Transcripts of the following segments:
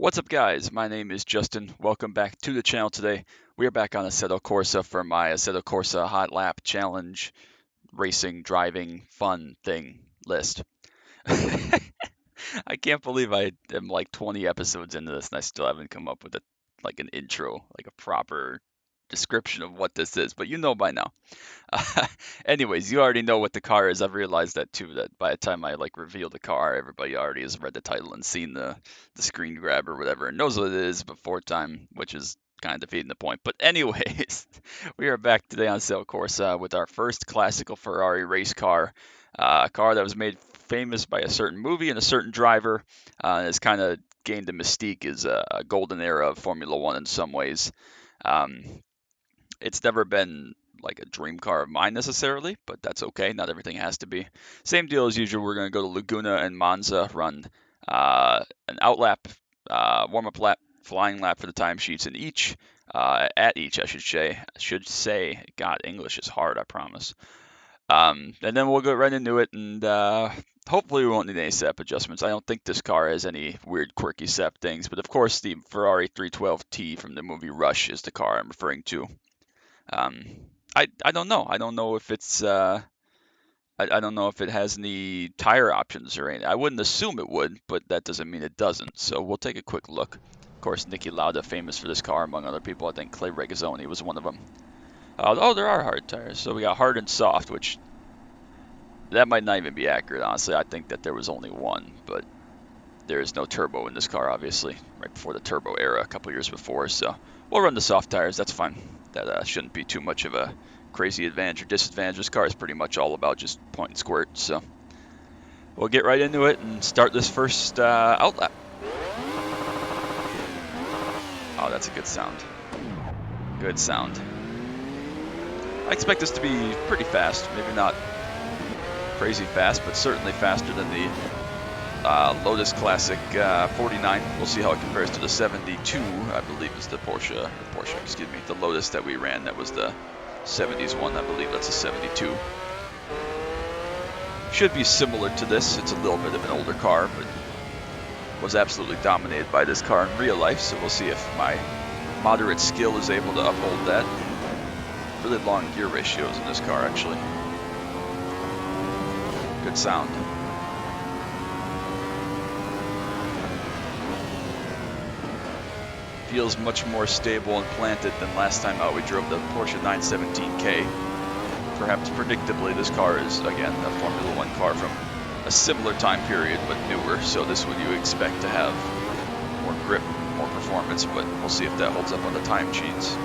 What's up, guys? My name is Justin. Welcome back to the channel today. We are back on Assetto Corsa for my Assetto Corsa Hot Lap Challenge racing, driving, fun thing list. I can't believe I am like 20 episodes into this and I still haven't come up with an intro, like a proper description of what this is, but you know by now. Anyways, you already know what the car is. I've realized that too, that by the time I reveal the car, everybody already has read the title and seen the screen grab or whatever and knows what it is before time, which is kind of defeating the point. But anyways, we are back today on Sail Corsa with our first classical Ferrari race car, a car that was made famous by a certain movie and a certain driver, and has kind of gained a mystique as a golden era of Formula One in some ways. Um, it's never been like a dream car of mine necessarily, but that's okay. Not everything has to be. Same deal as usual. We're going to go to Laguna and Monza, run an out lap, warm up lap, flying lap for the timesheets in each. At each, I should say. God, English is hard. I promise. And then we'll go right into it, and hopefully we won't need any setup adjustments. I don't think this car has any weird, quirky setup things, but of course the Ferrari 312T from the movie Rush is the car I'm referring to. Um, I don't know. I don't know if it's I don't know if it has any tire options or anything. I wouldn't assume it would, but that doesn't mean it doesn't. So we'll take a quick look. Of course, Niki Lauda, famous for this car, among other people. I think Clay Regazzoni was one of them. Oh, there are hard tires. So we got hard and soft, which that might not even be accurate, honestly. I think that there was only one, but there is no turbo in this car, obviously, right before the turbo era, a couple years before. So we'll run the soft tires. That's fine. That shouldn't be too much of a crazy advantage or disadvantage. This car is pretty much all about just point and squirt. So we'll get right into it and start this first outlap. Oh, that's a good sound. Good sound. I expect this to be pretty fast. Maybe not crazy fast, but certainly faster than the Lotus Classic 49. We'll see how it compares to the 72, I believe is the the Lotus that we ran. That was the 70s one. I believe that's a 72. Should be similar to this. It's a little bit of an older car, but was absolutely dominated by this car in real life, so we'll see if my moderate skill is able to uphold that. Really long gear ratios in this car, actually. Good sound. Feels much more stable and planted than last time out. We drove the Porsche 917K. Perhaps predictably, this car is, again, a Formula One car from a similar time period, but newer, so this one you expect to have more grip, more performance, but we'll see if that holds up on the time sheets.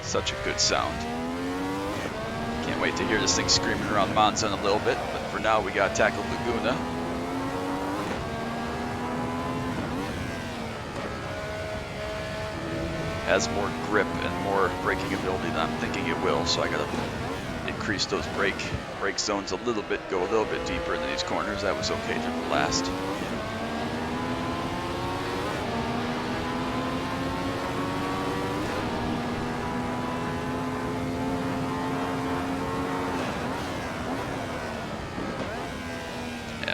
Such a good sound. Can't wait to hear this thing screaming around Monza in a little bit, but for now we gotta tackle Laguna. Has more grip and more braking ability than I'm thinking it will, so I gotta increase those brake zones a little bit, go a little bit deeper into these corners. That was okay through the last.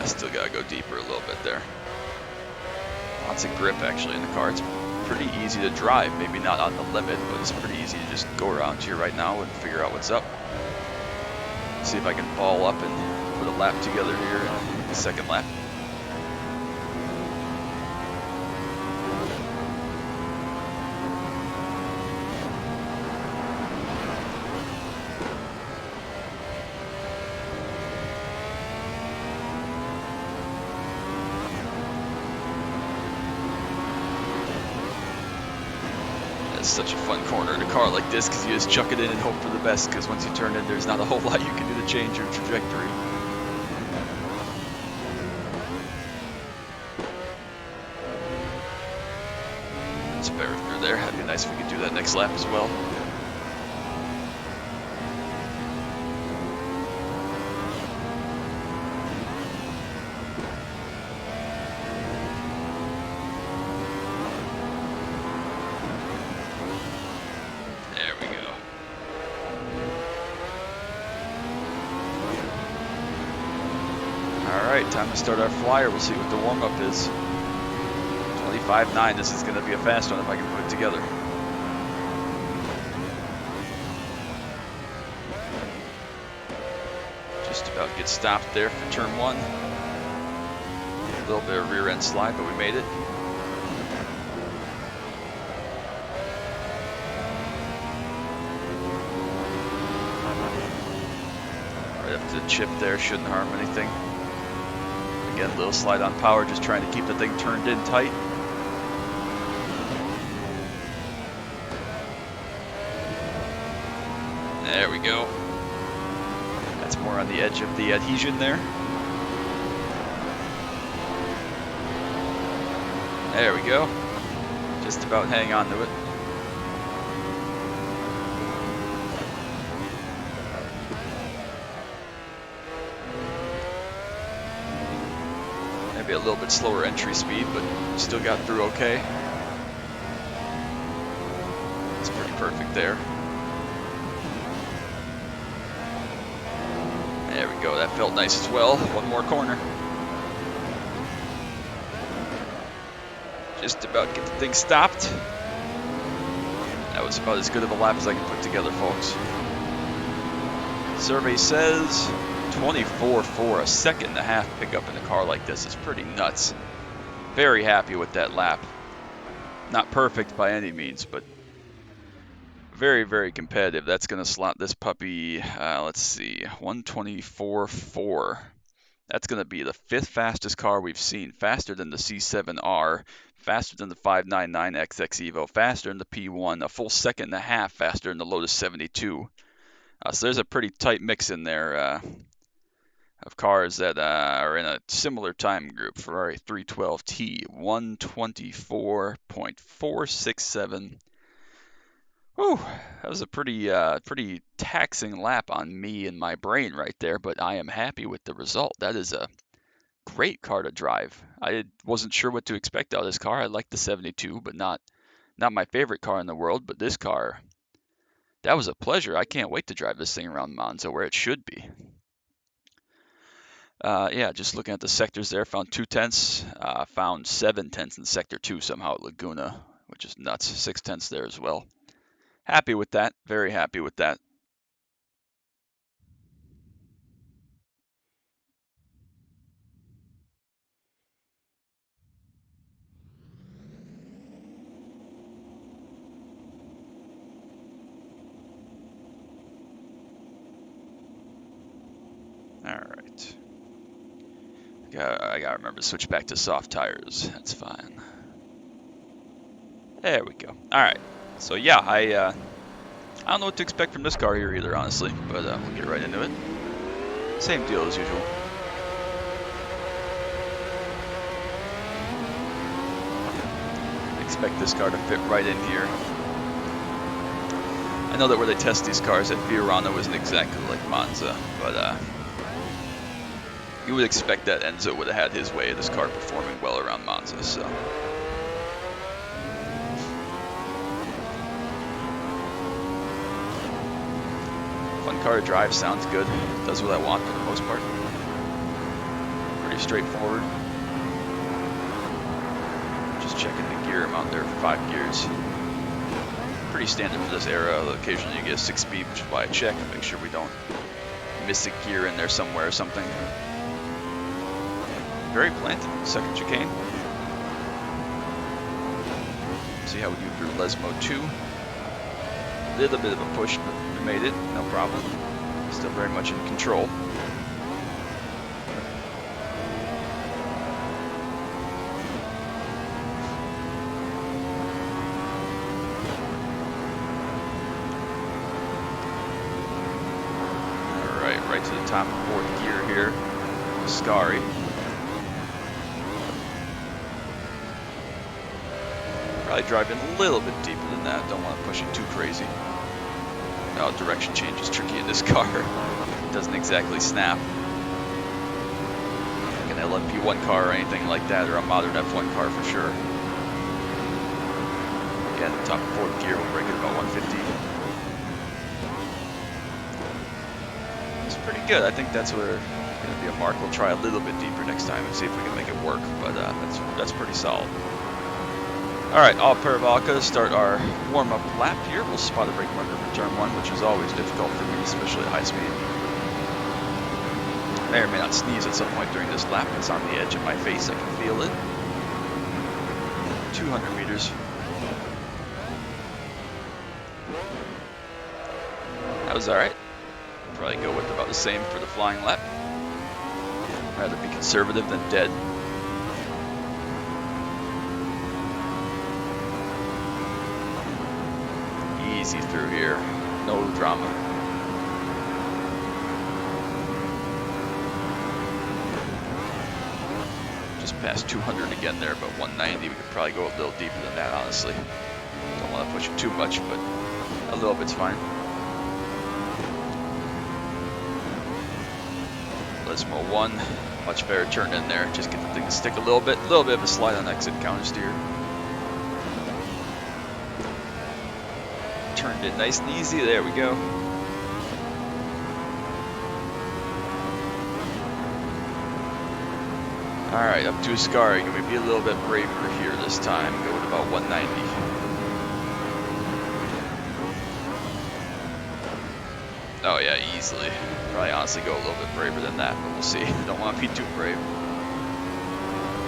Still gotta go deeper a little bit there. Lots of grip actually in the car. It's pretty easy to drive, maybe not on the limit, but it's pretty easy to just go around here right now and figure out what's up. See if I can ball up and put a lap together here in the second lap. Such a fun corner in a car like this because you just chuck it in and hope for the best, because once you turn in there's not a whole lot you can do to change your trajectory. Let's bear through there. That'd be nice if we could do that next lap as well. Alright, time to start our flyer. We'll see what the warm-up is. 25.9. This is going to be a fast one if I can put it together. Just about get stopped there for turn 1. A little bit of rear end slide, but we made it. Right up to the chip there, shouldn't harm anything. Again, a little slide on power, just trying to keep the thing turned in tight. There we go. That's more on the edge of the adhesion there. There we go. Just about hang on to it. Maybe a little bit slower entry speed, but still got through okay. It's pretty perfect there. There we go. That felt nice as well. One more corner. Just about get the thing stopped. That was about as good of a lap as I can put together, folks. Survey says 24.4, a second and a half pickup in a car like this is pretty nuts. Very happy with that lap. Not perfect by any means, but very, very competitive. That's going to slot this puppy, let's see, 124.4. That's going to be the 5th fastest car we've seen. Faster than the C7R, faster than the 599XX Evo, faster than the P1, a full second and a half faster than the Lotus 72. So there's a pretty tight mix in there of cars that are in a similar time group. Ferrari 312T, 124.467. Whew, that was a pretty taxing lap on me and my brain right there, but I am happy with the result. That is a great car to drive. I wasn't sure what to expect out of this car. I like the 72, but not my favorite car in the world. But this car, that was a pleasure. I can't wait to drive this thing around Monza where it should be. Yeah, just looking at the sectors there, found 2 tenths, found 7 tenths in sector 2 somehow at Laguna, which is nuts. 6 tenths there as well. Happy with that. Very happy with that. All right. I gotta remember to switch back to soft tires. That's fine. There we go. All right. So yeah, I don't know what to expect from this car here either, honestly. But we'll get right into it. Same deal as usual. Expect this car to fit right in here. I know that where they test these cars at Verona isn't exactly like Monza, but you would expect that Enzo would have had his way of this car performing well around Monza, so. Fun car to drive, sounds good, does what I want for the most part. Pretty straightforward. Just checking the gear amount there for 5 gears. Pretty standard for this era. Occasionally you get a 6-speed, which is why I check and make sure we don't miss a gear in there somewhere or something. Very planted, second chicane. See how we do through Lesmo 2. Little bit of a push, but we made it, no problem. Still very much in control. Alright, right to the top of 4th gear here. Scary. Probably driving a little bit deeper than that. Don't want to push it too crazy. Oh, direction change is tricky in this car. It doesn't exactly snap. Like an LMP1 car or anything like that, or a modern F1 car for sure. Again, the top of 4th gear will break at about 150. It's pretty good. I think that's where Gonna be a mark. We'll try a little bit deeper next time and see if we can make it work, but that's pretty solid. All right, all parabolica, start our warm-up lap here. We'll spot a brake marker for turn 1, which is always difficult for me, especially at high speed. May or may not sneeze at some point during this lap. It's on the edge of my face. I can feel it. 200 meters. That was all right. Probably go with about the same for the flying lap. Rather be conservative than dead. Easy through here, no drama. Just past 200 again there, but 190. We could probably go a little deeper than that, honestly. Don't want to push it too much, but a little bit's fine. Lismo 1, much better turn in there. Just get the thing to stick a little bit of a slide on exit, counter steer. Turned it nice and easy. There we go. All right, up to Ascari. Can we be a little bit braver here this time? Go with about 190. Oh yeah, easily. Probably honestly go a little bit braver than that, but we'll see. Don't want to be too brave.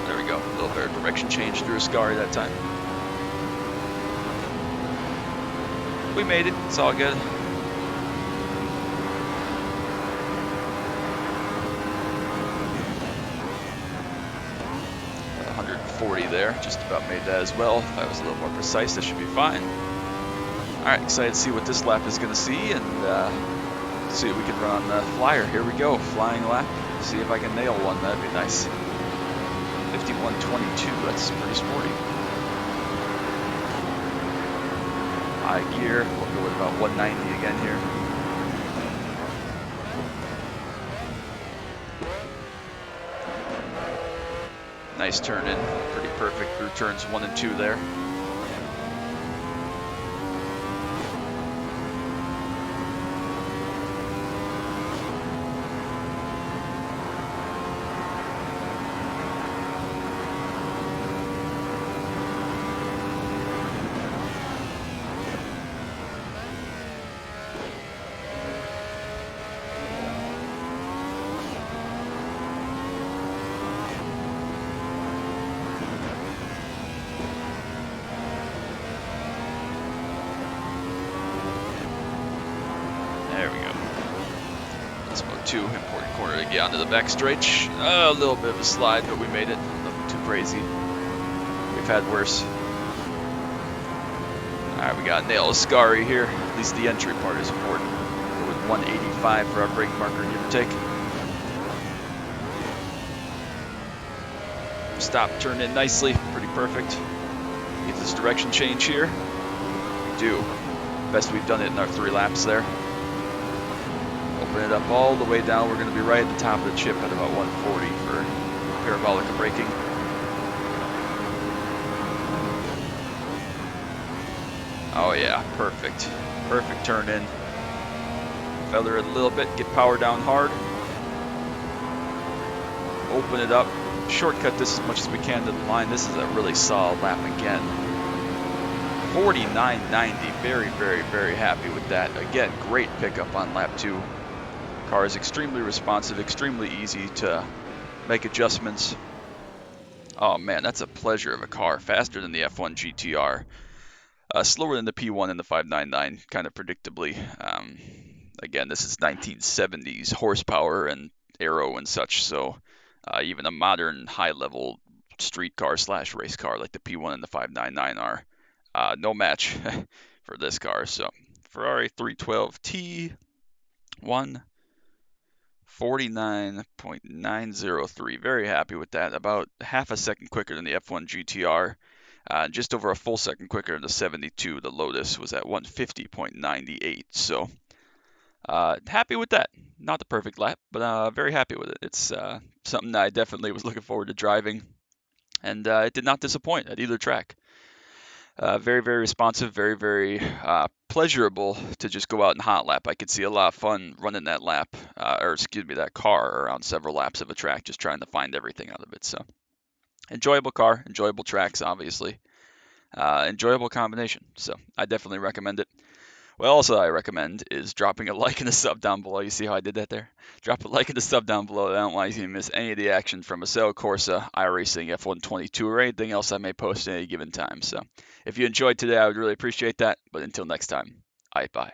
There we go. A little better direction change through Ascari that time. We made it. It's all good. About 140 there. Just about made that as well. If I was a little more precise, that should be fine. All right, excited to see what this lap is going to see, and see if we can run on the flyer. Here we go, flying lap. See if I can nail one. That'd be nice. 51.22. That's pretty sporty. High gear, we'll go with about 190 again here. Nice turn in, pretty perfect through turns 1 and 2 there. There we go. Let's move 2, important corner to get onto the back stretch. A little bit of a slide, but we made it. Nothing too crazy. We've had worse. Alright, we got to nail Ascari here. At least the entry part is important. Go with 185 for our brake marker, give or take. Stop, turn in nicely. Pretty perfect. Get this direction change here. We do. Best we've done it in our 3 laps there. Open it up all the way down. We're going to be right at the top of the chip at about 140 for parabolic braking. Oh yeah, perfect. Perfect turn in. Feather it a little bit, get power down hard. Open it up. Shortcut this as much as we can to the line. This is a really solid lap again. 49.90. Very, very, very happy with that. Again, great pickup on lap 2. Car is extremely responsive, extremely easy to make adjustments. Oh man, that's a pleasure of a car. Faster than the F1 GTR. Slower than the P1 and the 599, kind of predictably. Again, this is 1970s horsepower and aero and such, so even a modern high-level street car / race car like the P1 and the 599 are no match for this car. So Ferrari 312T 149.903. Very happy with that. About half a second quicker than the F1 GTR. Just over a full second quicker than the 72. The Lotus was at 150.98. So happy with that. Not the perfect lap, but very happy with it. It's something that I definitely was looking forward to driving, and it did not disappoint at either track. Very, very responsive, very, very pleasurable to just go out and hot lap. I could see a lot of fun running that lap, or excuse me, that car around several laps of a track, just trying to find everything out of it. So enjoyable car, enjoyable tracks, obviously, enjoyable combination. So I definitely recommend it. What also I recommend is dropping a like and a sub down below. You see how I did that there? Drop a like and a sub down below. I don't want you to miss any of the action from Assetto Corsa, iRacing, F122, or anything else I may post at any given time. So if you enjoyed today, I would really appreciate that. But until next time, bye.